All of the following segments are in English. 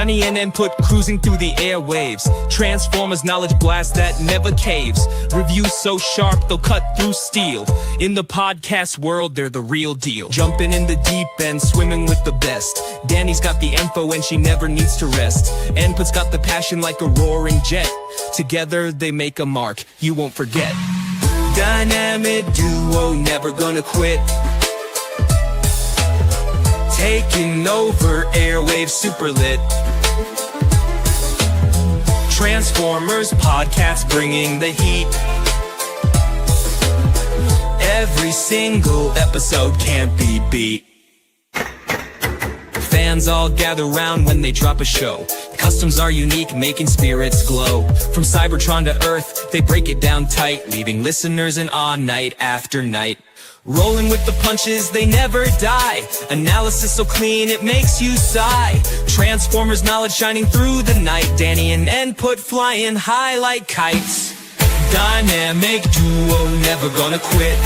Danni and Input cruising through the airwaves. Transformers knowledge blast that never caves. Reviews so sharp they'll cut through steel. In the podcast world, they're the real deal. Jumping in the deep end, swimming with the best. Danni's got the info and she never needs to rest. Input's got the passion like a roaring jet. Together they make a mark you won't forget. Dynamic duo, never gonna quit. Taking over airwaves, super lit. Transformers podcast bringing the heat. Every single episode can't be beat. Fans all gather round when they drop a show. Customs are unique, making spirits glow. From Cybertron to Earth, they break it down tight, leaving listeners in awe night after night. Rolling with the punches, they never die. Analysis so clean, it makes you sigh. Transformers knowledge shining through the night. Danni and Input flying high like kites. Dynamic duo, never gonna quit.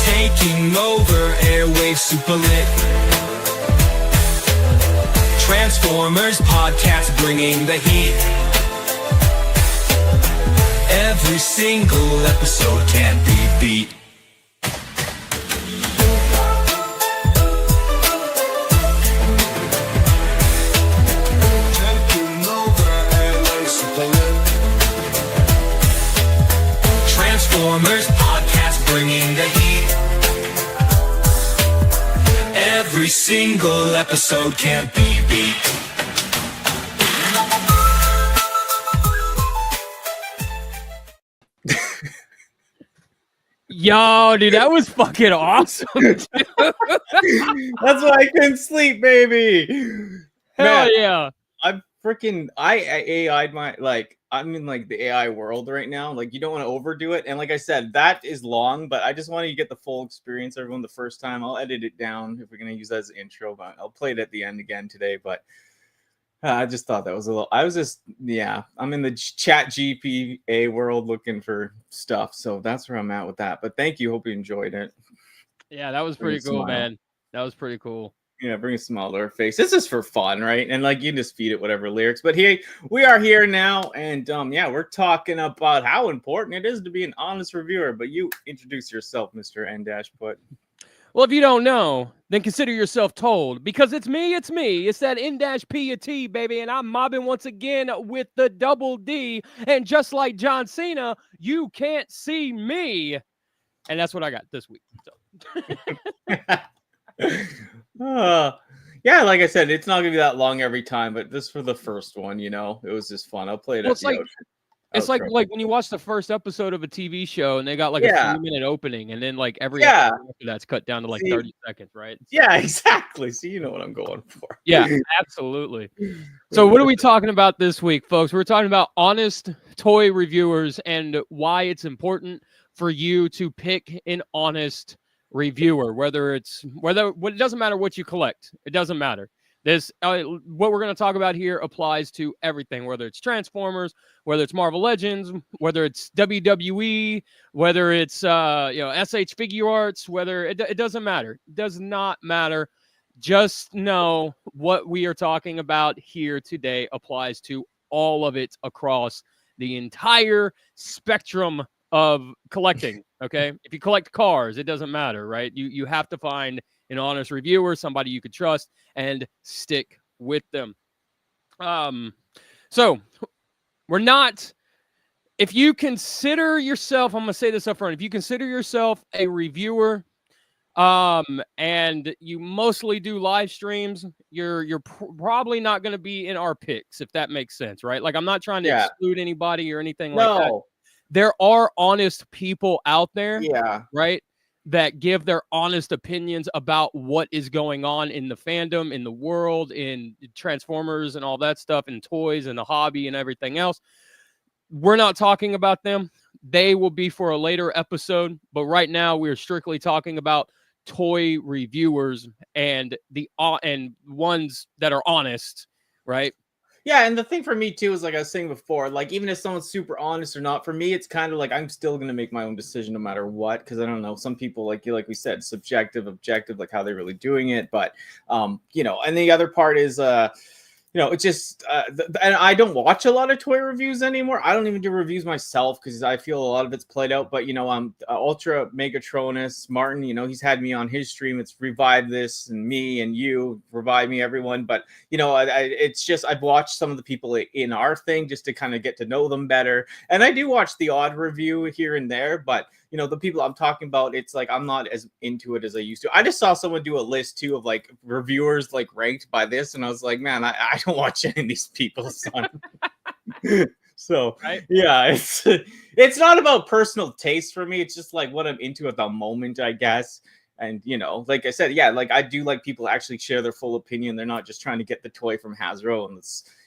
Taking over airwaves, super lit. Transformers podcast bringing the heat. Every single episode can't be beat. Transformers podcast bringing the heat. Every single episode can't be beat. Yo, dude, that was fucking awesome. That's why I couldn't sleep, baby. Hell Man, yeah. I AI'd I'm in like the AI world right now. Like, you don't want to overdo it. And like I said, that is long, but I just want you to get the full experience, everyone, the first time. I'll edit it down if we're going to use that as an intro, but I'll play it at the end again today. But I just thought that was I'm in the chat GPA world looking for stuff. So that's where I'm at with that. But thank you. Hope you enjoyed it. Yeah, that was pretty cool, man. That was pretty cool. Yeah, bring a smile to our face. This is for fun, right? And like, you can just feed it whatever lyrics. But hey, we are here now, and yeah, we're talking about how important it is to be an honest reviewer. But you introduce yourself, Mr. N-Put. Well, if you don't know, then consider yourself told, because it's me. It's that N-P-U-T, baby, and I'm mobbing once again with the double D. And just like John Cena, you can't see me, and that's what I got this week. So. Yeah, like I said, it's not gonna be that long every time, but this for the first one, it was just fun. I'll play it. Well, it's like when you watch the first episode of a TV show and they got like a 3-minute opening, and then like every episode after that's cut down to like 30 seconds, right? So, yeah, exactly. So you know what I'm going for. Yeah, absolutely. So what are we talking about this week, folks? We're talking about honest toy reviewers and why it's important for you to pick an honest reviewer, it doesn't matter what you collect. It doesn't matter. This what we're going to talk about here applies to everything, whether it's Transformers, whether it's Marvel Legends, whether it's WWE, whether it's SH Figure Arts, whether it doesn't matter. It does not matter. Just know what we are talking about here today applies to all of it across the entire spectrum of collecting. Okay, if you collect cars, it doesn't matter, right? You have to find an honest reviewer, somebody you could trust, and stick with them. So we're not. If you consider yourself, I'm gonna say this up front. If you consider yourself a reviewer, and you mostly do live streams, you're probably not going to be in our picks, if that makes sense, right? Like, I'm not trying to exclude anybody or anything like that. There are honest people out there, right, that give their honest opinions about what is going on in the fandom, in the world, in Transformers and all that stuff, and toys and the hobby and everything else. We're not talking about them. They will be for a later episode, but right now we're strictly talking about toy reviewers and the ones that are honest, right? Yeah, and the thing for me too is like I was saying before, like even if someone's super honest or not, for me it's kind of like I'm still gonna make my own decision no matter what, because I don't know, some people like we said, subjective, objective, like how they're really doing it. But you know, and the other part is you know, it's just and I don't watch a lot of toy reviews anymore. I don't even do reviews myself because I feel a lot of it's played out. But you know, Ultra Megatronus Martin, you know, he's had me on his stream. It's revived this, and me and you revive me, everyone. But you know, it's just I've watched some of the people in our thing just to kind of get to know them better, and I do watch the odd review here and there. But you know, the people I'm talking about, it's like I'm not as into it as I used to. I just saw someone do a list too of like reviewers like ranked by this, and I was like, man, I don't watch any of these people, son. So Right? yeah, it's not about personal taste for me. It's just like what I'm into at the moment, I guess. And you know, like I said, yeah, like I do like people actually share their full opinion. They're not just trying to get the toy from Hasbro and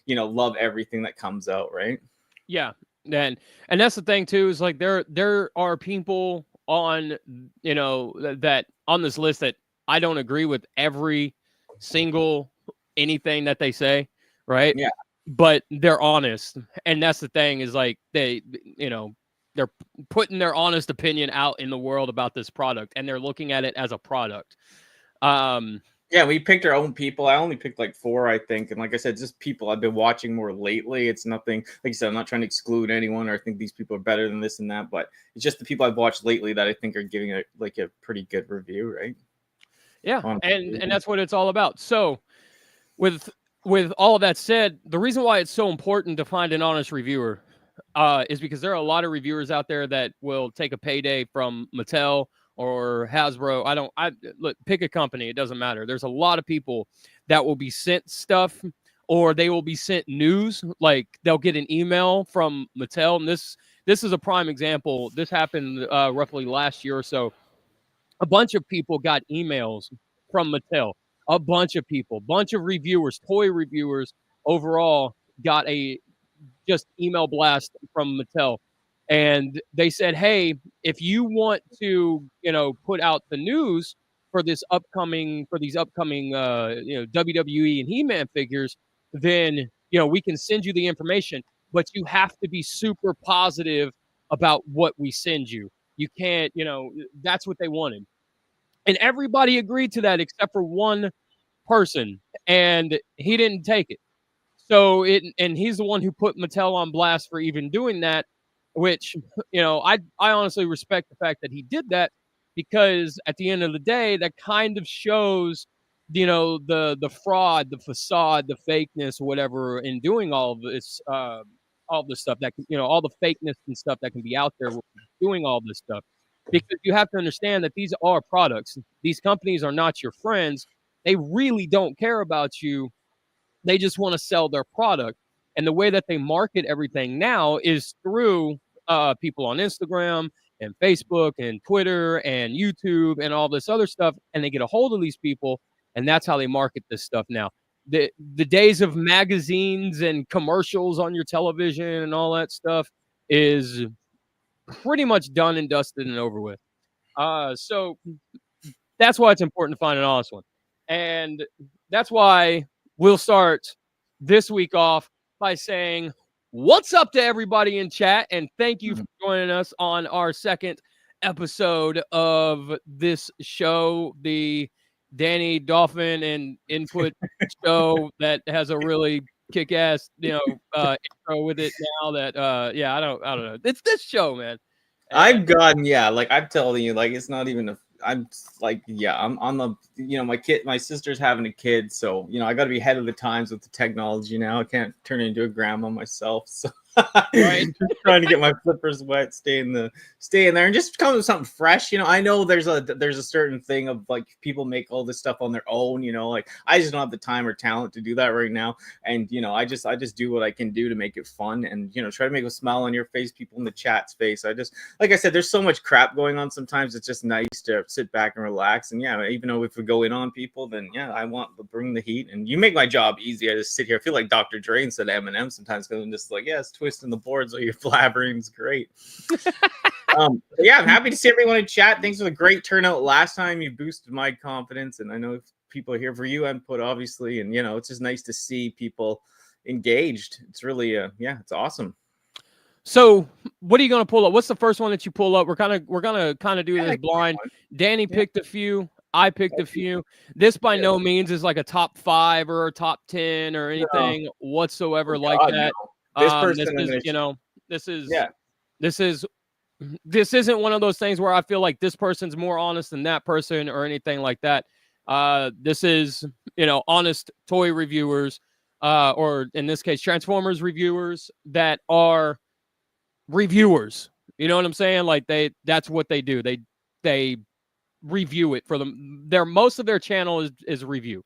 you know, love everything that comes out, right? Yeah. And that's the thing too, is like there are people on, you know, that on this list that I don't agree with every single anything that they say, right? Yeah. But they're honest. And that's the thing, is like they, you know, they're putting their honest opinion out in the world about this product, and they're looking at it as a product. Yeah, we picked our own people. I only picked like 4, I think. And like I said, just people I've been watching more lately. It's nothing, like I said, I'm not trying to exclude anyone or I think these people are better than this and that, but it's just the people I've watched lately that I think are giving it like a pretty good review, right? Yeah, and that's what it's all about. So with all of that said, the reason why it's so important to find an honest reviewer is because there are a lot of reviewers out there that will take a payday from Mattel or Hasbro. Look, pick a company, it doesn't matter. There's a lot of people that will be sent stuff, or they will be sent news, like they'll get an email from Mattel. And this is a prime example. This happened roughly last year or so. A bunch of people got emails from Mattel. A bunch of people, bunch of reviewers, toy reviewers overall, got a just email blast from Mattel. And they said, hey, if you want to, you know, put out the news for these upcoming you know, WWE and He-Man figures, then, you know, we can send you the information, but you have to be super positive about what we send you. You can't, you know, that's what they wanted. And everybody agreed to that except for one person, and he didn't take it. So and he's the one who put Mattel on blast for even doing that, which, you know, I honestly respect the fact that he did that, because at the end of the day, that kind of shows, you know, the fraud, the facade, the fakeness, whatever, in doing all this stuff that, you know, all the fakeness and stuff that can be out there doing all this stuff. Because you have to understand that these are products. These companies are not your friends. They really don't care about you. They just want to sell their product. And the way that they market everything now is through people on Instagram and Facebook and Twitter and YouTube and all this other stuff. And they get a hold of these people, and that's how they market this stuff now. The days of magazines and commercials on your television and all that stuff is pretty much done and dusted and over with. So that's why it's important to find an honest one. And that's why we'll start this week off by saying, what's up to everybody in chat? And thank you for joining us on our second episode of this show, the Danni Dolphin and Input show that has a really kick-ass, you know, intro with it now that, yeah, I don't know. It's this show, man. I've gotten, yeah, like I'm telling you, like it's not even I'm like, yeah, I'm on the, you know, my sister's having a kid, so you know I got to be ahead of the times with the technology now. I can't turn into a grandma myself, so Right. just trying to get my flippers wet, stay in there, and just come with something fresh. You know, I know there's a certain thing of like people make all this stuff on their own. You know, like I just don't have the time or talent to do that right now, and you know, I just do what I can do to make it fun, and you know, try to make a smile on your face, people in the chat's face. I just, like I said, there's so much crap going on. Sometimes it's just nice to sit back and relax. And yeah, even though if we go in on people, then yeah, I want to bring the heat, and you make my job easy. I just sit here. I feel like Dr. Dre instead of Eminem sometimes, because I'm just like, yeah, it's twisting the boards while you're blabbering. It's great. Yeah, I'm happy to see everyone in chat. Thanks for the great turnout last time. You boosted my confidence, and I know people are here for you input, obviously. And you know, it's just nice to see people, engaged. It's really it's awesome. So what are you going to pull up? What's the first one that you pull up? We're gonna do this blind. Danny picked a few. I picked a few. This by no means is like a top 5 or a top 10 or anything whatsoever like that. No. This person, this isn't one of those things where I feel like this person's more honest than that person or anything like that. This is, honest toy reviewers, or in this case, Transformers reviewers that are reviewers. You know what I'm saying? Like that's what they do. They review it for them. Most of their channel is review.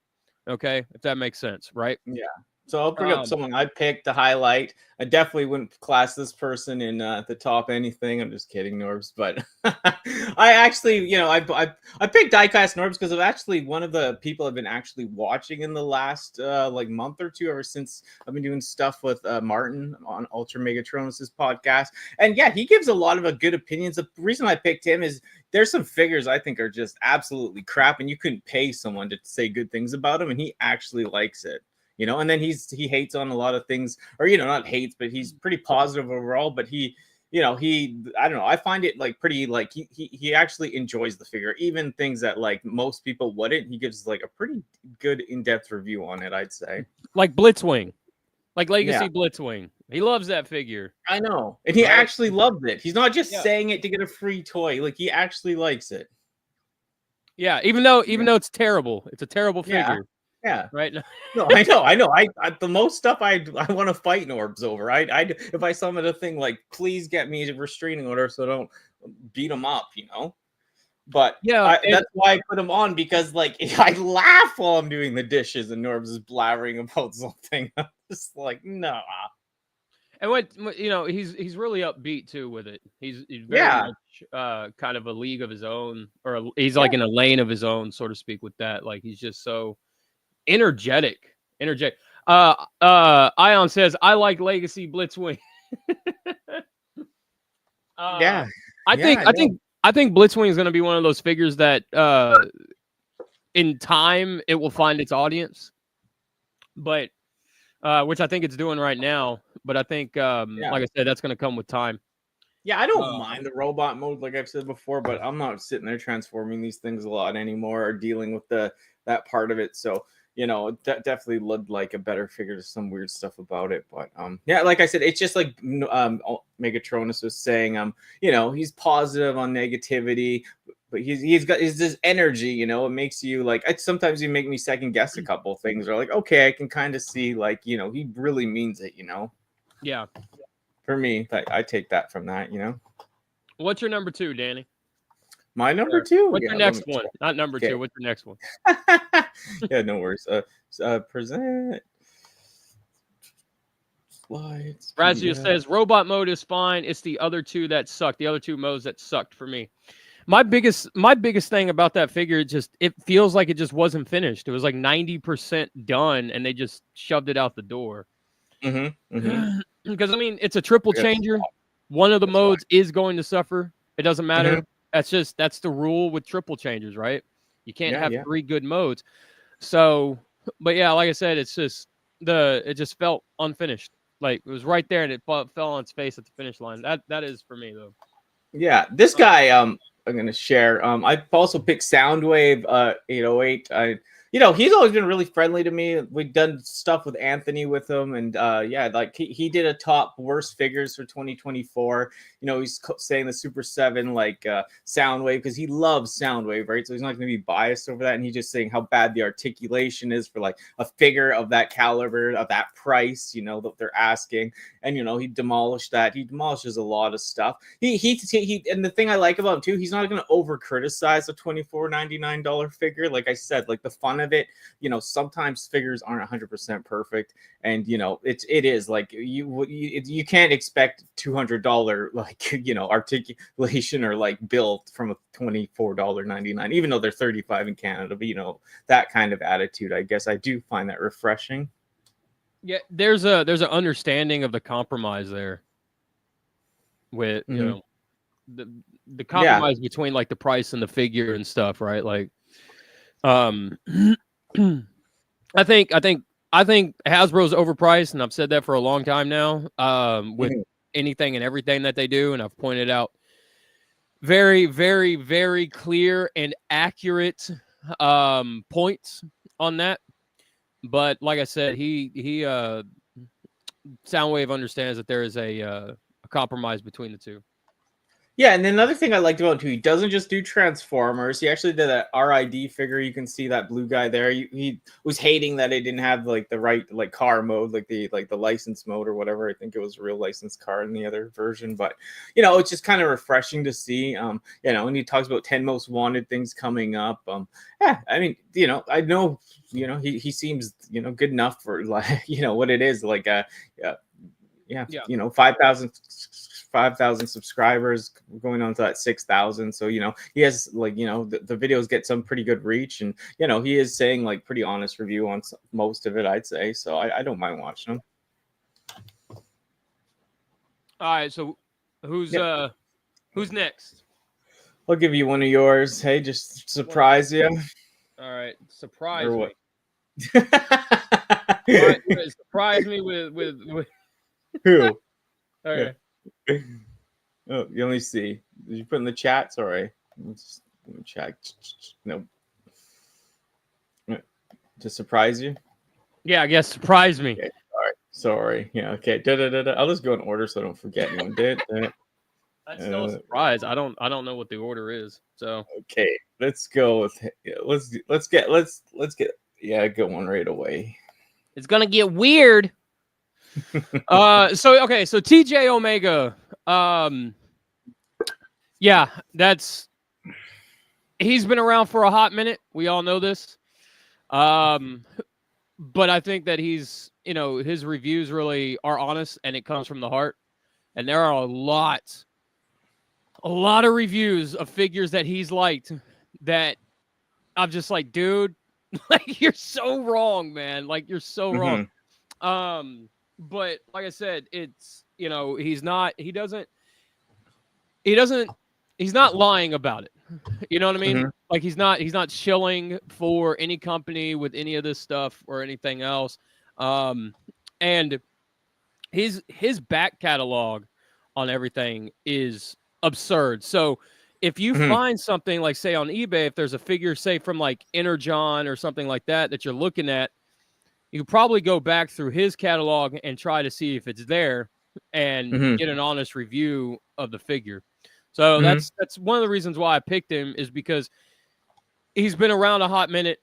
Okay, if that makes sense, right? Yeah. So I'll bring up someone I picked to highlight. I definitely wouldn't class this person in the top anything. I'm just kidding, Norbs. But I actually, I picked Diecast Norbs because I'm actually one of the people I've been actually watching in the last like month or two, ever since I've been doing stuff with Martin on Ultra Megatronus' podcast. And yeah, he gives a lot of good opinions. The reason I picked him is there's some figures I think are just absolutely crap, and you couldn't pay someone to say good things about him, and he actually likes it. And then he hates on a lot of things, or not hates, but he's pretty positive overall. But he I don't know, I find it like pretty, like he actually enjoys the figure, even things that like most people wouldn't. He gives like a pretty good in-depth review on it, I'd say. Like Blitzwing, like Legacy Blitzwing. He loves that figure. I know, and he actually loved it. He's not just saying it to get a free toy; like he actually likes it. Yeah, even though it's terrible, it's a terrible figure. Yeah. Right. No, I know. I the most stuff I want to fight Norbs over. If I summon a thing like, please get me a restraining order so I don't beat him up, But that's why I put him on, because like I laugh while I'm doing the dishes and Norbs is blabbering about something. I'm just like, nah. And he's really upbeat too with it. He's very much kind of a league of his own, or he's like in a lane of his own, so to speak, with that. Like he's just so energetic. Ion says, I like Legacy Blitzwing. I think Blitzwing is going to be one of those figures that in time it will find its audience, but which I think it's doing right now. But I think like I said, that's going to come with time. Yeah, I don't mind the robot mode, like I've said before, but I'm not sitting there transforming these things a lot anymore, or dealing with that part of it. So definitely looked like a better figure. There's some weird stuff about it, but like I said, it's just like Megatronus was saying, he's positive on negativity, but he's got this energy, it makes you like, sometimes you make me second guess a couple things, or like, okay, I can kind of see, like, he really means it, Yeah. For me, I take that from that, What's your number 2, Danny? My number 2. What's your next one? Not number 2. What's your next one? Yeah, no worries. Present slides. Razia says robot mode is fine. It's the other two that sucked. The other two modes that sucked for me. My biggest thing about that figure, it feels like it just wasn't finished. It was like 90% done, and they just shoved it out the door. Because it's a triple changer. One of the modes is going to suffer. It doesn't matter. That's the rule with triple changers, right? You can't have 3 good modes. So, but yeah, like I said, it just felt unfinished. Like it was right there and it fell on its face at the finish line. That is for me though. Yeah, this guy I'm gonna share. I also picked Soundwave 808. He's always been really friendly to me. We've done stuff with Anthony with him, and like he did a top worst figures for 2024. He's saying the Super 7 like Soundwave, because he loves Soundwave, right? So he's not going to be biased over that, and he's just saying how bad the articulation is for like a figure of that caliber, of that price, that they're asking. And he demolished that. He demolishes a lot of stuff. He and the thing I like about him too, he's not going to over criticize a $24.99 figure. Like I said, like the fun of it, sometimes figures aren't 100% perfect, and it is like you can't expect $200 like articulation or like build from a $24.99, even though they're $35 in Canada. But that kind of attitude, I guess I do find that refreshing. Yeah, there's an understanding of the compromise there with the compromise between like the price and the figure and stuff, right? Like I think I think Hasbro's overpriced, and I've said that for a long time now. With anything and everything that they do, and I've pointed out very, very, very clear and accurate points on that. But like I said, he Soundwave understands that there is a compromise between the two. Yeah, and then another thing I liked about him too, he doesn't just do Transformers. He actually did that RID figure. You can see that blue guy there. He was hating that it didn't have like the right like car mode, like the license mode or whatever. I think it was a real licensed car in the other version. But it's just kind of refreshing to see. And he talks about 10 most wanted things coming up. Yeah, I mean, I know, he seems good enough for like what it is like. Yeah. 5,000 subscribers going on to that 6,000. So, he has like, the videos get some pretty good reach, and, he is saying like pretty honest review on most of it, I'd say. So I don't mind watching him. All right. So who's next? I'll give you one of yours. Hey, just surprise you. All right. Surprise or me. what? All right, surprise me with Who? Okay. Oh, you only see. Did you put in the chat? Sorry. Let me check. No. To surprise you? Yeah, I guess surprise me. Okay. All right. Sorry. Yeah. Okay. I'll just go in order so I don't forget anyone. That's still a surprise. I don't know what the order is. So okay, let's go with let's get go one right away. It's gonna get weird. So TJ Omega, yeah, he's been around for a hot minute. We all know this. But I think that he's, his reviews really are honest and it comes from the heart. And there are a lot of reviews of figures that he's liked that I'm just like, dude, like you're so wrong, man. Like you're so wrong. But like I said, it's, he's not lying about it. You know what I mean? Like he's not shilling for any company with any of this stuff or anything else. And his back catalog on everything is absurd. So if you find something like, say on eBay, if there's a figure, say from like Energon or something like that you're looking at, you could probably go back through his catalog and try to see if it's there and get an honest review of the figure. So that's one of the reasons why I picked him, is because he's been around a hot minute,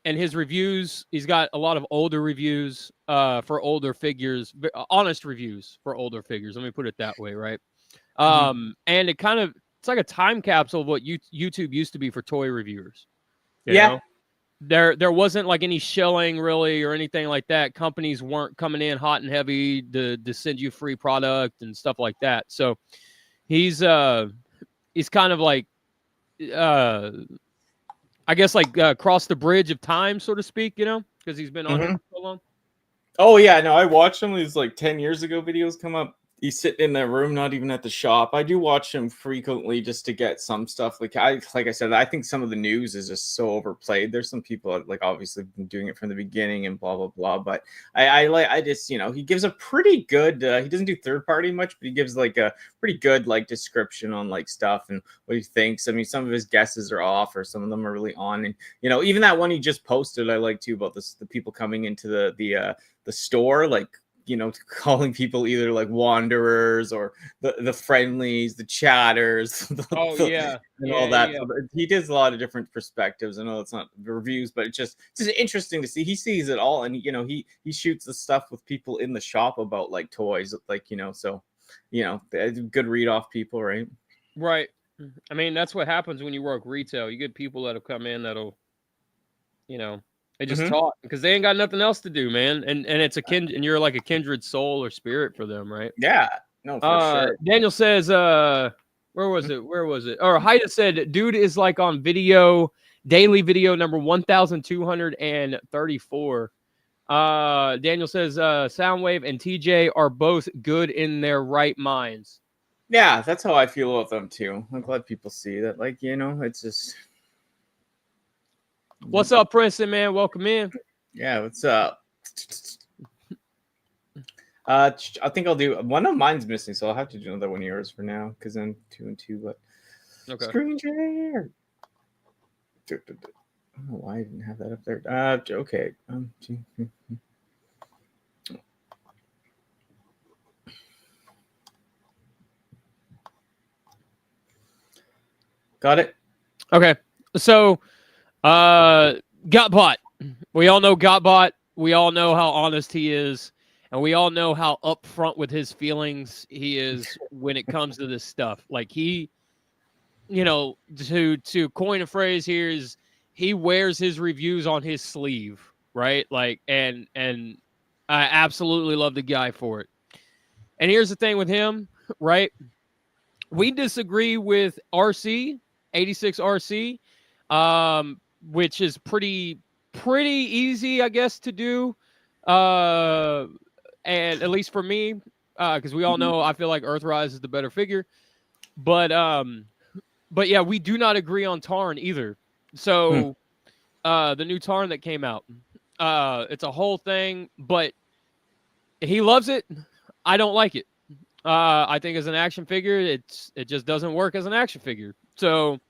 and his reviews, he's got a lot of older reviews for older figures, honest reviews for older figures. Let me put it that way, right? And it's like a time capsule of what YouTube used to be for toy reviewers. You know? There wasn't like any shilling really or anything like that. Companies weren't coming in hot and heavy to send you free product and stuff like that. So he's kind of like, I guess like crossed the bridge of time, so to speak, because he's been on here for so long. Oh yeah, no, I watched some of these like 10 years ago videos come up. He's sitting in that room, not even at the shop. I do watch him frequently just to get some stuff. Like I said, I think some of the news is just so overplayed. There's some people like obviously been doing it from the beginning and blah blah blah. But I just he gives a pretty good. He doesn't do third party much, but he gives like a pretty good like description on like stuff and what he thinks. I mean, some of his guesses are off, or some of them are really on. And even that one he just posted, I like too, about the people coming into the store, like. Calling people either like wanderers or the friendlies, the chatters, and all that. Yeah. So he does a lot of different perspectives. I know it's not reviews, but it's just interesting to see. He sees it all, and he shoots the stuff with people in the shop about like toys, like so good read off people, right? Right. I mean, that's what happens when you work retail. You get people that'll come in that'll, they just talk because they ain't got nothing else to do, man. And it's and you're like a kindred soul or spirit for them, right? Yeah. No, for sure. Daniel says, where was it? Or Haida said, dude is like on daily video number 1,234. Daniel says, Soundwave and TJ are both good in their right minds. Yeah, that's how I feel about them too. I'm glad people see that. Like, it's just. What's up, Princeton, man? Welcome in. Yeah, what's up? I think I'll do one of mine's missing, so I'll have to do another one of yours for now because I'm 2 and 2. But Okay. screen share. I don't know why I didn't have that up there. Okay. Got it. Okay. So, Gotbot. We all know Gotbot. We all know how honest he is. And we all know how upfront with his feelings he is when it comes to this stuff. Like he, to coin a phrase here is he wears his reviews on his sleeve, right? Like, and I absolutely love the guy for it. And here's the thing with him, right? We disagree with RC, 86 RC, which is pretty easy, I guess, to do. And at least for me, because we all know I feel like Earthrise is the better figure. But yeah, we do not agree on Tarn either. So the new Tarn that came out, it's a whole thing, but he loves it. I don't like it. I think as an action figure, it just doesn't work as an action figure. So,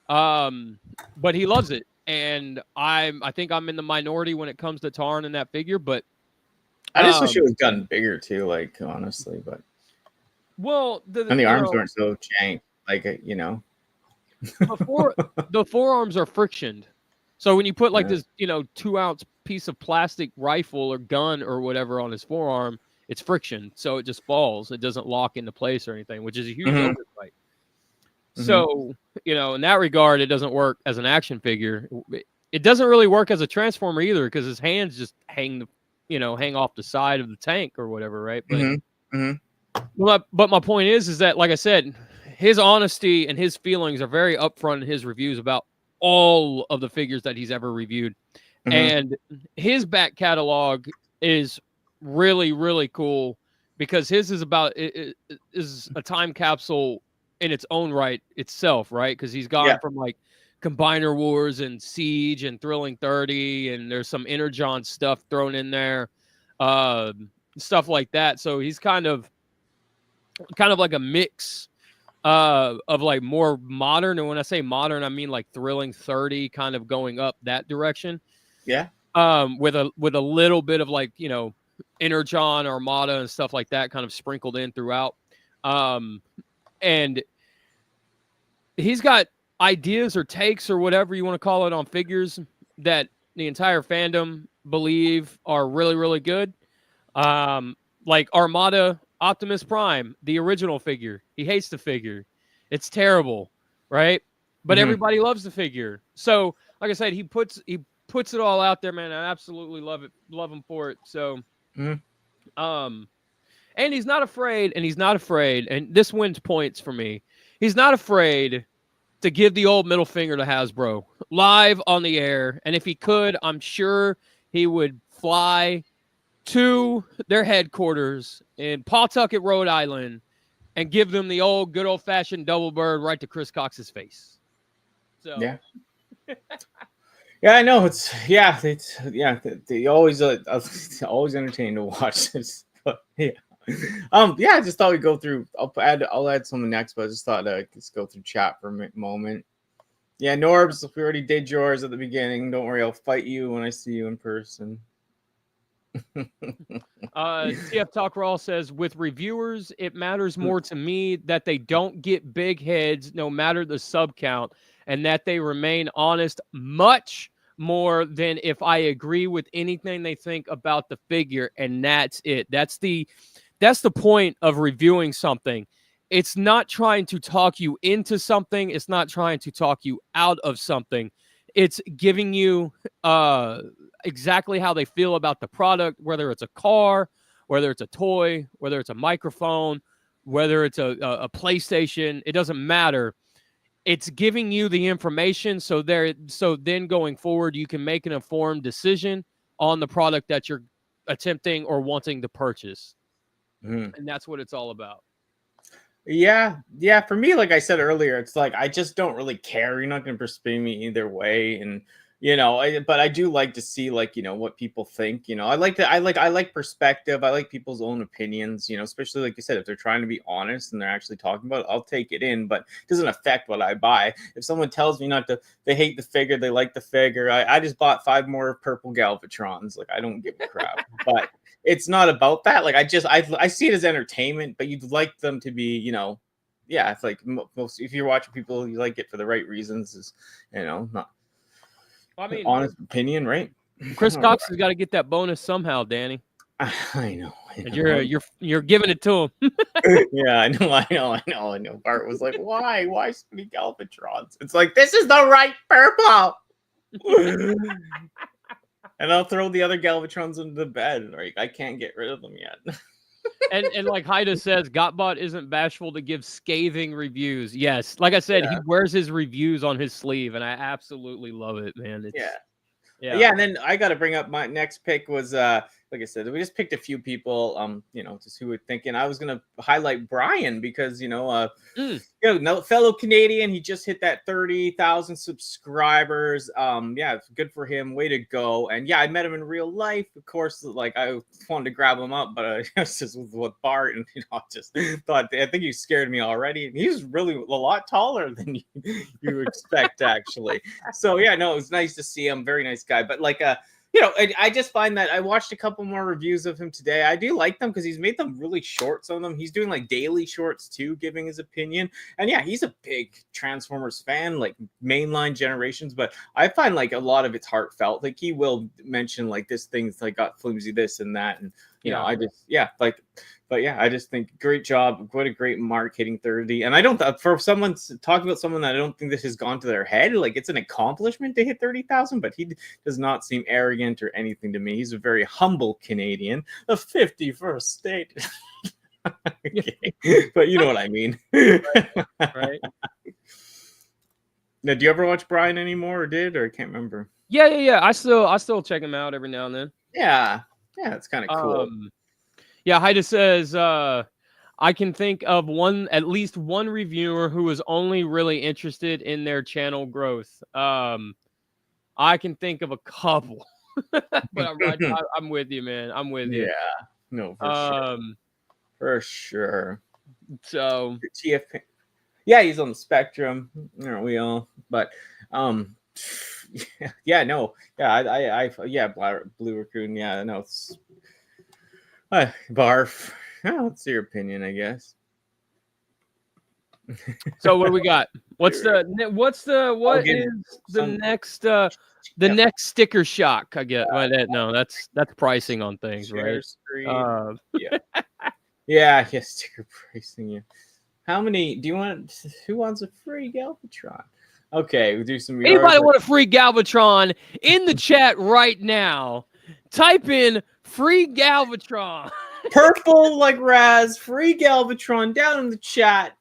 but he loves it, and I think I'm in the minority when it comes to Tarn and that figure. But I just wish it was gotten bigger too, like honestly. But well, and the arms weren't so jank, like the forearms are frictioned. So when you put like this, 2-ounce piece of plastic rifle or gun or whatever on his forearm, it's friction, so it just falls. It doesn't lock into place or anything, which is a huge oversight. So, in that regard, it doesn't work as an action figure. It doesn't really work as a transformer either because his hands just hang off the side of the tank or whatever, right? But but my point is that, like I said, his honesty and his feelings are very upfront in his reviews about all of the figures that he's ever reviewed, and his back catalog is really, really cool because his is about is a time capsule in its own right itself, right? Because he's gone from like Combiner Wars and Siege and Thrilling 30, and there's some Energon stuff thrown in there, stuff like that. So he's kind of like a mix of like more modern, and when I say modern, I mean like Thrilling 30, kind of going up that direction. Yeah. With a little bit of like Energon, Armada, and stuff like that kind of sprinkled in throughout. And he's got ideas or takes or whatever you want to call it on figures that the entire fandom believe are really, really good. Like Armada Optimus Prime, the original figure. He hates the figure. It's terrible, right? But everybody loves the figure. So, like I said, he puts it all out there, man. I absolutely love it. Love him for it. So, and he's not afraid, and this wins points for me. He's not afraid to give the old middle finger to Hasbro live on the air. And if he could, I'm sure he would fly to their headquarters in Pawtucket, Rhode Island, and give them the old good old-fashioned double bird right to Chris Cox's face. So yeah, I know they always always entertaining to watch this. But I just thought we'd go through. I'll add something next, but I just thought let's go through chat for a moment. Yeah, Norbs, we already did yours at the beginning. Don't worry, I'll fight you when I see you in person. TF Talk Raw says, with reviewers, it matters more to me that they don't get big heads no matter the sub count, and that they remain honest much more than if I agree with anything they think about the figure, and that's it. That's the point of reviewing something. It's not trying to talk you into something. It's not trying to talk you out of something. It's giving you exactly how they feel about the product, whether it's a car, whether it's a toy, whether it's a microphone, whether it's a PlayStation. It doesn't matter. It's giving you the information so then going forward, you can make an informed decision on the product that you're attempting or wanting to purchase. And that's what it's all about. Yeah. For me, like I said earlier, it's like I just don't really care. You're not going to persuade me either way. And but I do like to see, like, what people think. I like perspective. I like people's own opinions, especially like you said, if they're trying to be honest and they're actually talking about it, I'll take it in, but it doesn't affect what I buy. If someone tells me not to, they hate the figure, they like the figure. I just bought 5 more purple Galvatrons. Like, I don't give a crap. But it's not about that. Like, I see it as entertainment, but you'd like them to be, yeah, it's like most, if you're watching people, you like it for the right reasons, is, not I mean, honest opinion, right? Chris Cox has got to get that bonus somehow, Danny. I know. And you're giving it to him. Yeah, I know. Bart was like, why so many Galvatrons? It's like, this is the right purple. And I'll throw the other Galvatrons into the bed. Like, I can't get rid of them yet. And like Haida says, Gotbot isn't bashful to give scathing reviews. Yes, like I said, he wears his reviews on his sleeve, and I absolutely love it, man. It's, yeah. And then I got to bring up my next pick was, like I said, we just picked a few people, just who were thinking. I was gonna highlight Brian because fellow Canadian. He just hit that 30,000 subscribers. Yeah, good for him. Way to go. And yeah, I met him in real life. Of course, like, I wanted to grab him up, but it was just with Bart, and I just thought, I think he scared me already. He's really a lot taller than you expect, actually. So yeah, no, it was nice to see him. Very nice guy. But like I just find that I watched a couple more reviews of him today. I do like them because he's made them really short. Some of them he's doing like daily shorts too, giving his opinion. And yeah, he's a big Transformers fan, like mainline Generations. But I find like a lot of it's heartfelt. Like, he will mention like this thing's like got flimsy this and that, and I just think great job. What a great mark hitting 30. And I don't, for someone talking about someone that I don't think this has gone to their head, like, it's an accomplishment to hit 30,000, but he does not seem arrogant or anything to me. He's a very humble Canadian, the 51st state. Okay. But you know what I mean. right. Now, do you ever watch Brian anymore, or I can't remember? Yeah. I still check him out every now and then. Yeah, it's kind of cool. Yeah, Haida says, I can think of at least one reviewer who was only really interested in their channel growth. I can think of a couple, but I'm with you, man. I'm with you. Yeah, no, for sure. So TF, yeah, he's on the spectrum, aren't we all? But yeah, no, yeah, Blue Raccoon, yeah, no, it's barf. Oh, that's your opinion, I guess. So what do we got? What is the next sticker shock? I get no, that's pricing on things, right? Yeah, sticker pricing. Yeah. How many do you want? Who wants a free Galvatron? Okay, we'll do some. Anybody want a free Galvatron in the chat right now? Type in free Galvatron. Purple like Raz, free Galvatron down in the chat.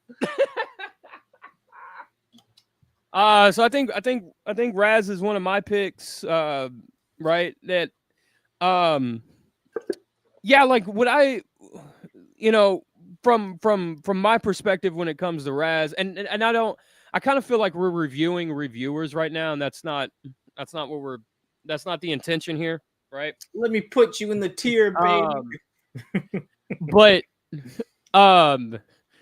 So I think Raz is one of my picks. Right? That yeah, like would I, from my perspective when it comes to Raz, and I kind of feel like we're reviewing reviewers right now, and that's not the intention here, right? Let me put you in the tier, baby. But not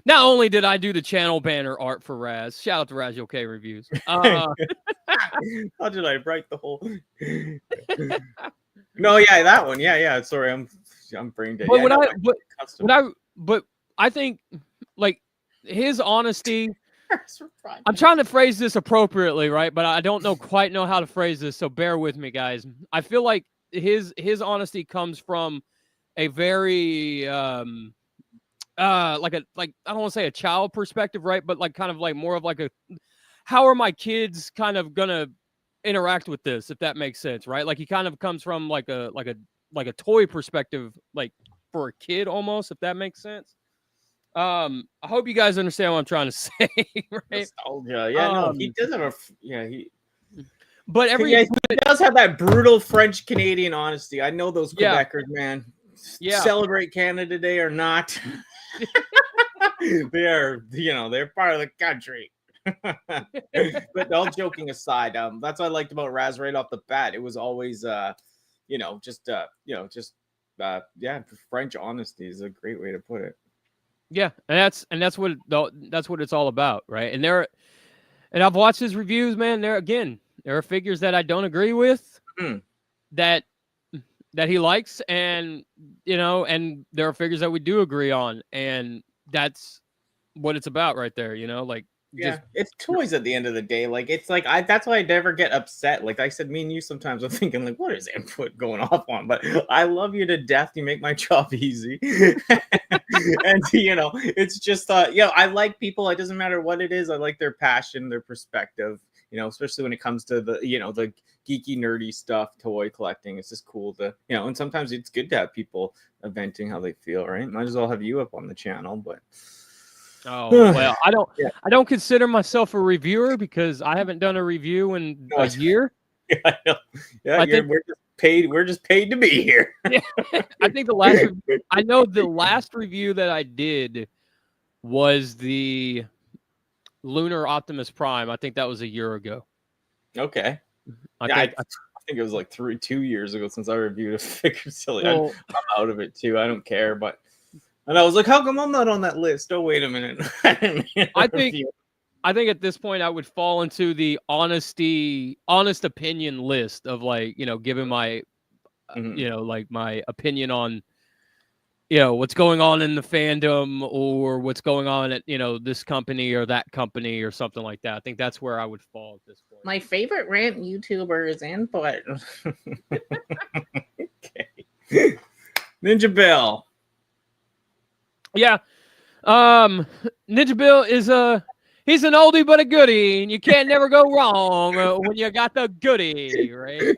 only did I do the channel banner art for Raz, shout out to Raz OK Reviews. How did I write the whole? No, yeah, that one. Yeah. Sorry, I'm brain dead. But I think like his honesty. I'm trying to phrase this appropriately, right? But I don't quite know how to phrase this, so bear with me, guys. I feel like his honesty comes from a very I don't want to say a child perspective, right? But like kind of like more of like a, how are my kids kind of gonna interact with this, if that makes sense, right? Like he kind of comes from like a toy perspective, like for a kid almost, if that makes sense. I hope you guys understand what I'm trying to say, right? Nostalgia. Yeah, no, he does have but he does have that brutal French Canadian honesty. I know those Quebecers, man. Yeah. Celebrate Canada Day or not. They're part of the country. But all joking aside, that's what I liked about Raz right off the bat. It was always yeah, French honesty is a great way to put it. Yeah, and that's what it's all about, right? And I've watched his reviews, man. There are figures that I don't agree with that he likes, and and there are figures that we do agree on, and that's what it's about right there, like Yeah, it's toys at the end of the day. Like it's like that's why I never get upset. Like I said, me and you sometimes are thinking like, what is input going off on? But I love you to death. You make my job easy. And it's just I like people. It doesn't matter what it is. I like their passion, their perspective. Especially when it comes to the the geeky, nerdy stuff, toy collecting. It's just cool to and sometimes it's good to have people venting how they feel. Right? Might as well have you up on the channel, but. Oh, well, I don't consider myself a reviewer because I haven't done a review in a year. Yeah, I know. Yeah, we're just paid to be here. Yeah, I think the last review that I did was the Lunar Optimus Prime. I think that was a year ago. Okay. I think it was like 2 years ago since I reviewed a figure. Silly. Well, I'm out of it too. I don't care, but. And I was like, how come I'm not on that list? Oh, wait a minute. I think at this point I would fall into the honest opinion list of like, giving my, like my opinion on, what's going on in the fandom or what's going on at, this company or that company or something like that. I think that's where I would fall at this point. My favorite rant YouTuber is Input. Okay. Ninja Bill. Yeah. Ninja Bill he's an oldie but a goodie, and you can't never go wrong when you got the goodie, right?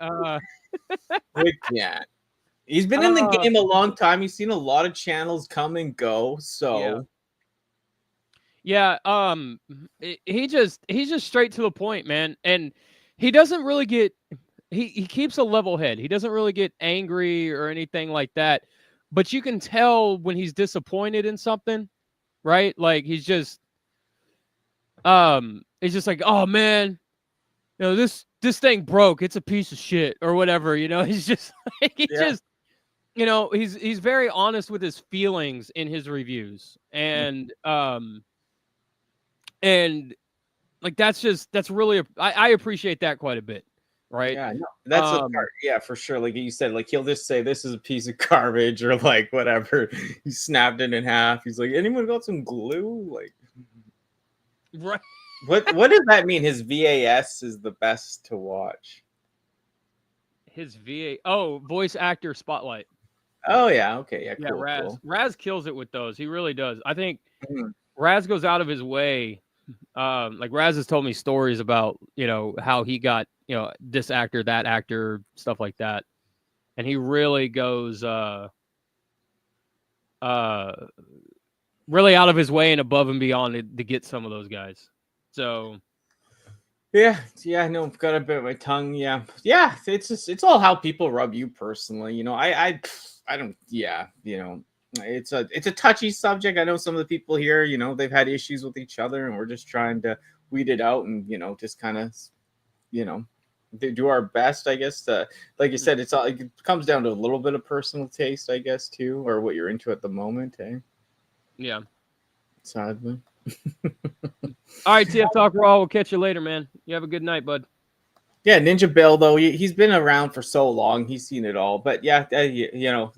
Yeah. He's been in the game a long time. He's seen a lot of channels come and go, so yeah. He's just straight to the point, man. And he doesn't really get he keeps a level head. He doesn't really get angry or anything like that. But you can tell when he's disappointed in something, right? Like he's just like, oh man, this thing broke. It's a piece of shit or whatever. He's just like, he's very honest with his feelings in his reviews, and like that's really I appreciate that quite a bit. Right. Yeah, no, that's the part. Yeah, for sure. Like you said, like he'll just say this is a piece of garbage or like whatever. He snapped it in half. He's like, anyone got some glue? Like, right. What does that mean? His VAS is the best to watch. His voice actor spotlight. Oh yeah, okay, yeah, cool. Raz. Cool. Raz kills it with those. He really does. I think Raz goes out of his way. Like Raz has told me stories about how he got this actor, that actor, stuff like that, and he really goes really out of his way and above and beyond to get some of those guys. So yeah, no, I've got a bit of my tongue. Yeah, it's all how people rub you personally. I don't. Yeah, it's a touchy subject. I know some of the people here, they've had issues with each other, and we're just trying to weed it out and just kind of do our best, I guess. Like you said, it comes down to a little bit of personal taste, I guess, too, or what you're into at the moment, eh? Yeah. Sadly. All right, TF Talk Raw. We'll catch you later, man. You have a good night, bud. Yeah, Ninja Bill, though, he's been around for so long. He's seen it all. But yeah,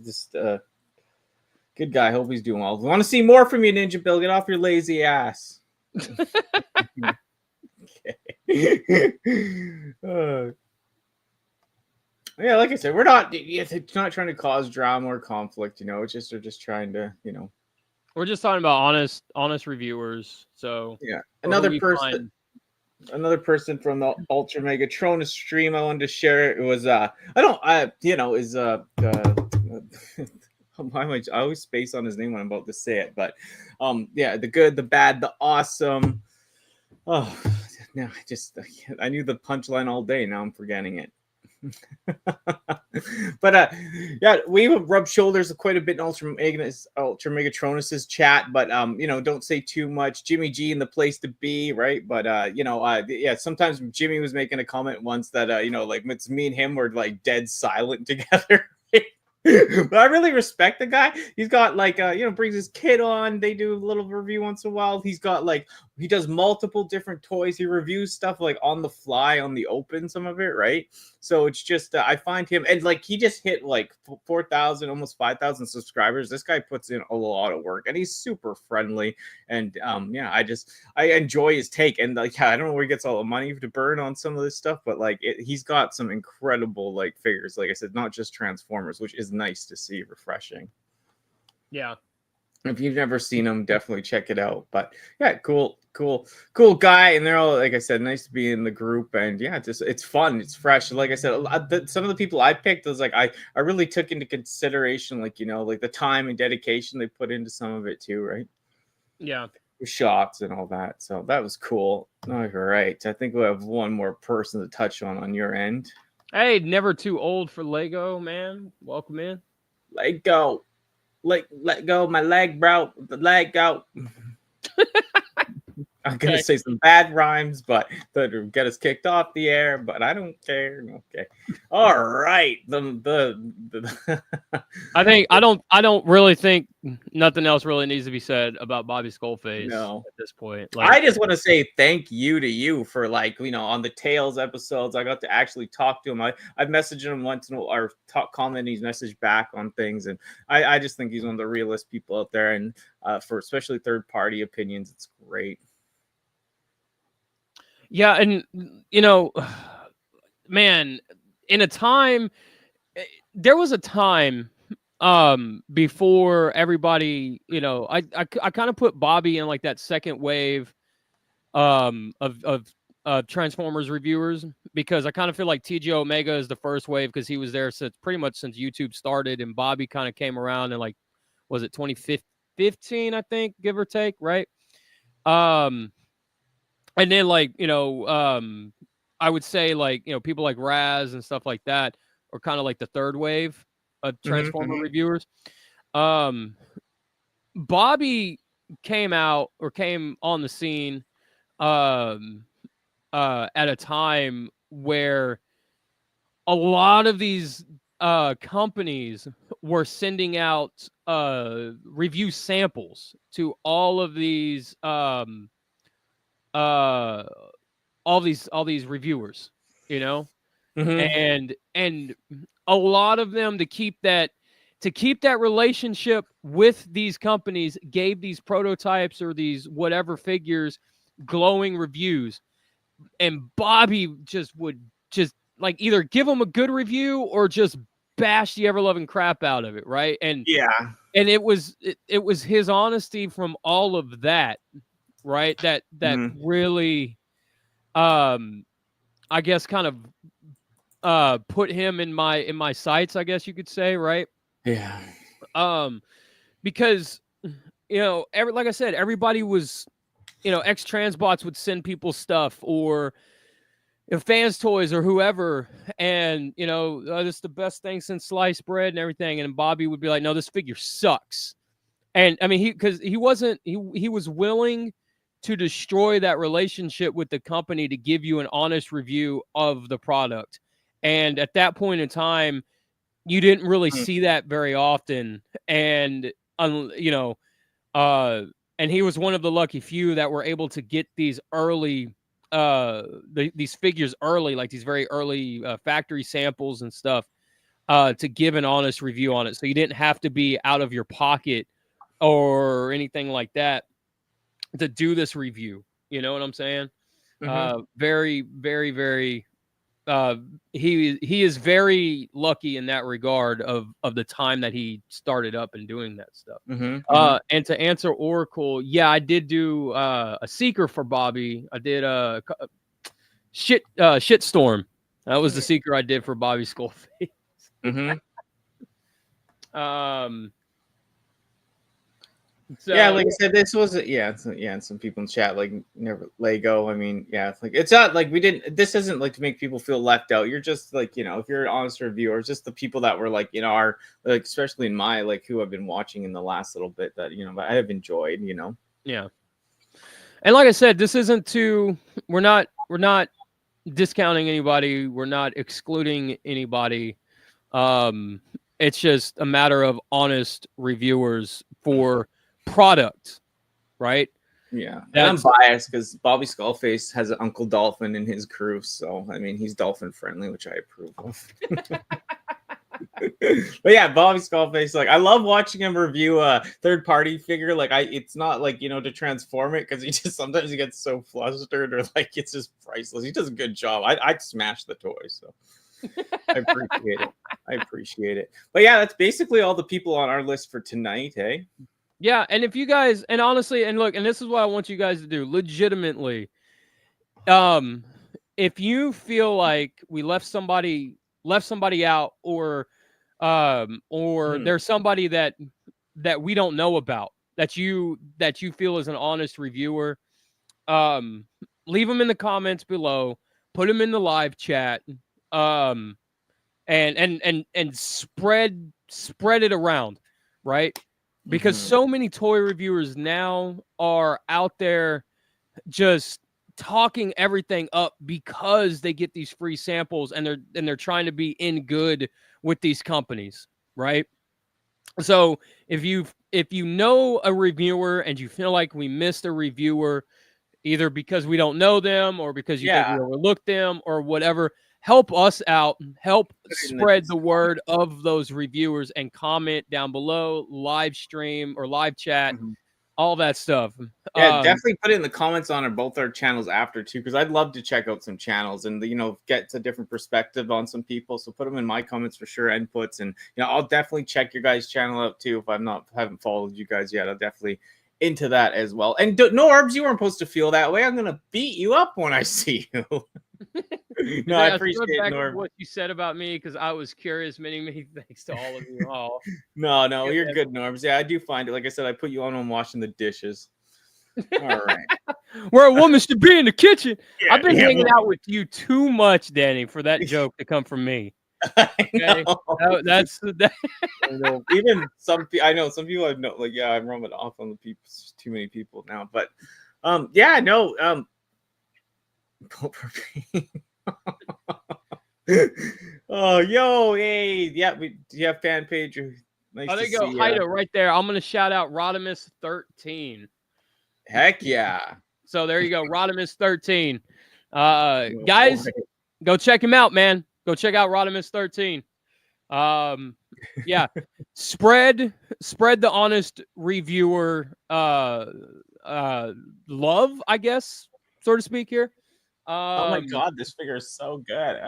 just good guy. Hope he's doing well. We want to see more from you, Ninja Bill. Get off your lazy ass. Okay. Yeah, like I said, we're not trying to cause drama or conflict. It's just we're just trying to, We're just talking about honest reviewers. So yeah, another person from the Ultra Megatronus stream I wanted to share. It was I always space on his name when I'm about to say it, but yeah, the good, the bad, the awesome. Oh, no, I knew the punchline all day. Now I'm forgetting it. But yeah, we rubbed shoulders quite a bit in Ultra Megatronus's chat, but you know, don't say too much. Jimmy G in the place to be, right? But you know, yeah, sometimes Jimmy was making a comment once that you know, like it's me and him were like dead silent together. But I really respect the guy. He's got like you know, brings his kid on. They do a little review once in a while. He's got like he does multiple different toys. He reviews stuff like on the fly, on the open, some of it, right? So it's just I find him, and like he just hit like 4,000, almost 5,000 subscribers. This guy puts in a lot of work, and he's super friendly. And yeah, I enjoy his take. And like yeah, I don't know where he gets all the money to burn on some of this stuff, but like he's got some incredible like figures. Like I said, not just Transformers, which is nice to see, refreshing. Yeah. If you've never seen them, definitely check it out. But yeah, cool guy. And they're all, like I said, nice to be in the group. And yeah, just it's fun, it's fresh. Like I said, some of the people I picked was like I really took into consideration, like, you know, like the time and dedication they put into some of it too, right? Yeah. The shots and all that. So that was cool. All right. I think we have one more person to touch on your end. Hey, never too old for Lego, man. Welcome in. Let go. Let go my leg, bro. The leg out. I'm gonna say some bad rhymes, but that'll get us kicked off the air. But I don't care. Okay. All right. I think I don't really think nothing else really needs to be said about Bobby Skullface No. at this point. Like, I just want to say thank you to you for, like, you know, on the Tales episodes, I got to actually talk to him. I've messaged him once in a while, or comment, he's messaged back on things, and I just think he's one of the realest people out there, and for especially third party opinions, it's great. yeah, and you know, man, in a time, there was a time before everybody, you know, I kind of put Bobby in like that second wave of Transformers reviewers, because I kind of feel like TJ Omega is the first wave because he was there since pretty much since YouTube started, and Bobby kind of came around in like, was it 2015, I think, give or take, right? And then, like, you know, I would say, like, you know, people like Raz and stuff like that are kind of like the third wave of Transformer reviewers. Bobby came on the scene at a time where a lot of these companies were sending out review samples to all these reviewers, you know, and a lot of them, to keep that relationship with these companies, gave these prototypes or these whatever figures glowing reviews, and Bobby would like either give them a good review or just bash the ever-loving crap out of it, right? And yeah, and it was his honesty from all of that, right, that really I guess kind of put him in my sights, I guess you could say, right? Yeah. Because, you know, like I said, everybody was, you know, ex-transbots would send people stuff, or Fans Toys or whoever, and, you know, this is the best thing since sliced bread and everything, and Bobby would be like, no, this figure sucks. And I mean, because he was willing to destroy that relationship with the company to give you an honest review of the product. And at that point in time, you didn't really see that very often. And, you know, and he was one of the lucky few that were able to get these early, these figures early, like these very early factory samples and stuff, to give an honest review on it. So you didn't have to be out of your pocket or anything like that to do this review. You know what I'm saying? Very, very, very, he is very lucky in that regard of the time that he started up and doing that stuff. And to answer Oracle, yeah, I did do a seeker for Bobby. I did a shitstorm. That was the seeker I did for Bobby Skullface. So, yeah, like I said, this was and some people in chat like never Lego. I mean, yeah, it's like it's not like we didn't. This isn't like to make people feel left out. You're just like if you're an honest reviewer, it's just the people that were like are like especially in my like who I've been watching in the last little bit that I have enjoyed. Yeah, and like I said, this isn't to. We're not discounting anybody. We're not excluding anybody. It's just a matter of honest reviewers for product, right? Yeah, and I'm biased because Bobby Skullface has an Uncle Dolphin in his crew, so I mean he's dolphin friendly, which I approve of. But yeah, Bobby Skullface, like I love watching him review a third party figure. Like it's not like to transform it because he just sometimes he gets so flustered or like it's just priceless. He does a good job. I'd smash the toy, so I appreciate it. But yeah, that's basically all the people on our list for tonight. Hey. Yeah, and if you guys, and honestly, and look, and this is what I want you guys to do, legitimately. If you feel like we left somebody out, or there's somebody that we don't know about that you feel is an honest reviewer, leave them in the comments below, put them in the live chat, and spread it around, right? Because so many toy reviewers now are out there just talking everything up because they get these free samples and they're trying to be in good with these companies, right? So if you know a reviewer and you feel like we missed a reviewer, either because we don't know them or because you think we overlooked them or whatever, help us out, help spread the word of those reviewers, and comment down below, live stream or live chat, all that stuff. Yeah, definitely put it in the comments on both our channels after too, because I'd love to check out some channels and get a different perspective on some people. So put them in my comments for sure, inputs, and I'll definitely check your guys' channel out too if haven't followed you guys yet. I'll definitely into that as well. And Norbs, you weren't supposed to feel that way. I'm gonna beat you up when I see you. No, I appreciate Norb. What you said about me, because I was curious. Many thanks to all of you all. No, you're good, Norbs. Yeah, I do find it. Like I said, I put you on when washing the dishes. All right. Where a woman should be in the kitchen. Yeah, I've been hanging out with you too much, Danny, for that joke to come from me. Okay? That's even some people. I know some people. I know, like, I'm rubbing off on the people. Too many people now, but Oh, yo, hey, yeah, do you have fan page? Nice there you go, Hido, right there. I'm gonna shout out Rodimus13. Heck yeah! So there you go, Rodimus13. Guys, go check him out, man. Go check out Rodimus13. Yeah, spread the honest reviewer love, I guess, so to speak here. Oh my god, this figure is so good.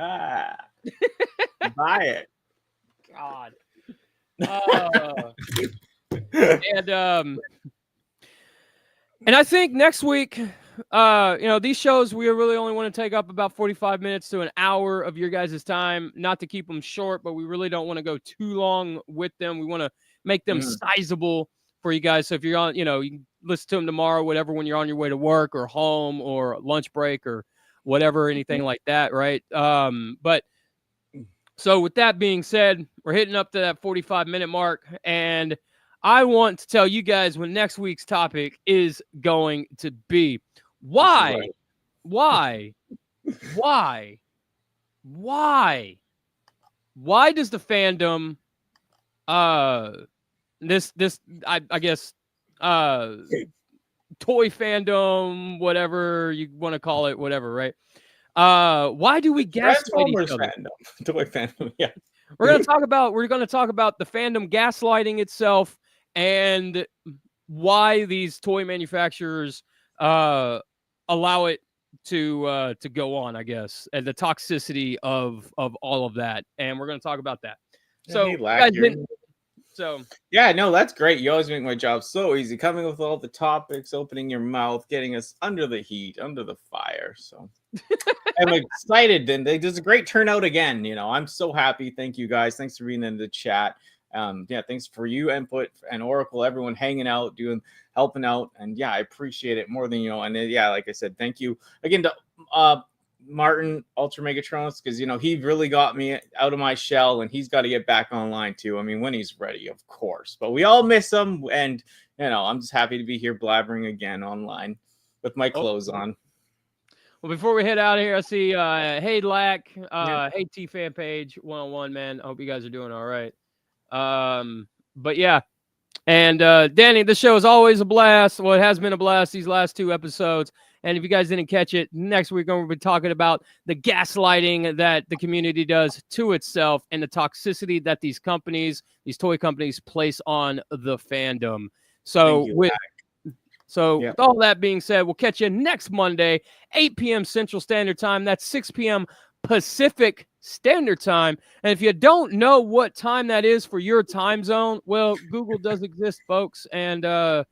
Buy it. God. And I think next week, these shows, we really only want to take up about 45 minutes to an hour of your guys' time, not to keep them short, but we really don't want to go too long with them. We want to make them sizable for you guys. So if you're on, you can listen to them tomorrow, whatever, when you're on your way to work or home or lunch break or whatever, anything like that, right? But so with that being said, we're hitting up to that 45-minute mark, and I want to tell you guys what next week's topic is going to be. Why does the fandom, I guess, toy fandom, whatever you want to call it, whatever, right? Why do we gaslight each other? Toy fandom, yeah. We're gonna talk about the fandom gaslighting itself and why these toy manufacturers allow it to go on, I guess, and the toxicity of all of that. And we're gonna talk about that. Yeah, no, that's great. You always make my job so easy, coming with all the topics, opening your mouth, getting us under the heat, under the fire. So I'm excited. And there's a great turnout again. I'm so happy. Thank you guys. Thanks for being in the chat. Yeah, thanks for you, Input and Oracle, everyone hanging out, helping out, and yeah, I appreciate it more than you know. And yeah, like I said, thank you again to Martin Ultra Megatronus, because he really got me out of my shell, and he's got to get back online too. I mean, when he's ready, of course. But we all miss him, and I'm just happy to be here blabbering again online with my clothes on. Well, before we head out of here, I see hey Lack, hey T Fan Page 101, man. I hope you guys are doing all right. But yeah, and Danny, the show is always a blast. Well, it has been a blast these last 2 episodes. And if you guys didn't catch it, next week we're going to be talking about the gaslighting that the community does to itself and the toxicity that these toy companies place on the fandom. So with all that being said, we'll catch you next Monday, 8 p.m. Central Standard Time. That's 6 p.m. Pacific Standard Time. And if you don't know what time that is for your time zone, well, Google does exist, folks, and you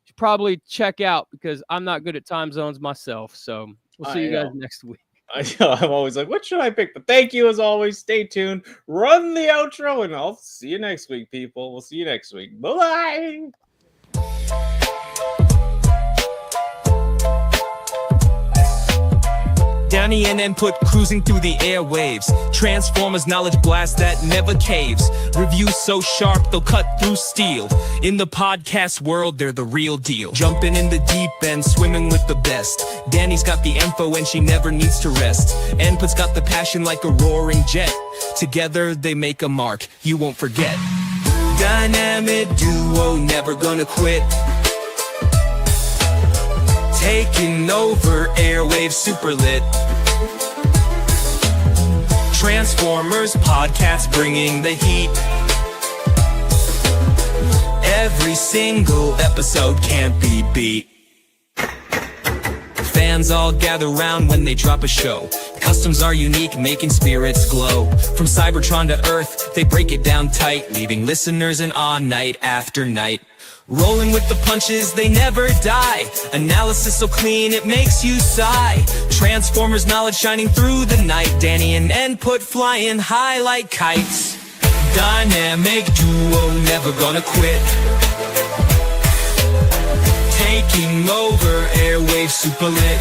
should probably check out, because I'm not good at time zones myself. So we'll see you guys next week. I'm always like, what should I pick? But thank you as always. Stay tuned. Run the outro, and I'll see you next week, people. We'll see you next week. Bye-bye. Danni and Input cruising through the airwaves. Transformers knowledge blast that never caves. Reviews so sharp they'll cut through steel. In the podcast world, they're the real deal. Jumping in the deep end, swimming with the best. Danni's got the info and she never needs to rest. Input's got the passion like a roaring jet. Together they make a mark you won't forget. Dynamic duo, never gonna quit. Taking over airwaves, super lit. Transformers podcast bringing the heat. Every single episode can't be beat. Fans all gather round when they drop a show. Customs are unique, making spirits glow. From Cybertron to Earth, they break it down tight, leaving listeners in awe night after night. Rolling with the punches, they never die. Analysis so clean, it makes you sigh. Transformers knowledge shining through the night. Danni and Input flying high like kites. Dynamic duo, never gonna quit. Taking over airwaves, super lit.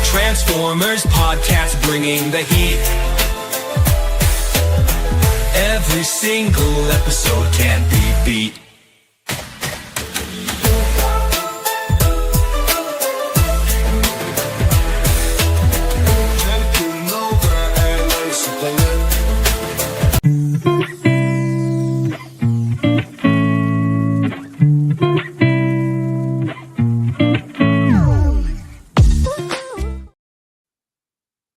Transformers podcast bringing the heat. Every single episode can't be beat.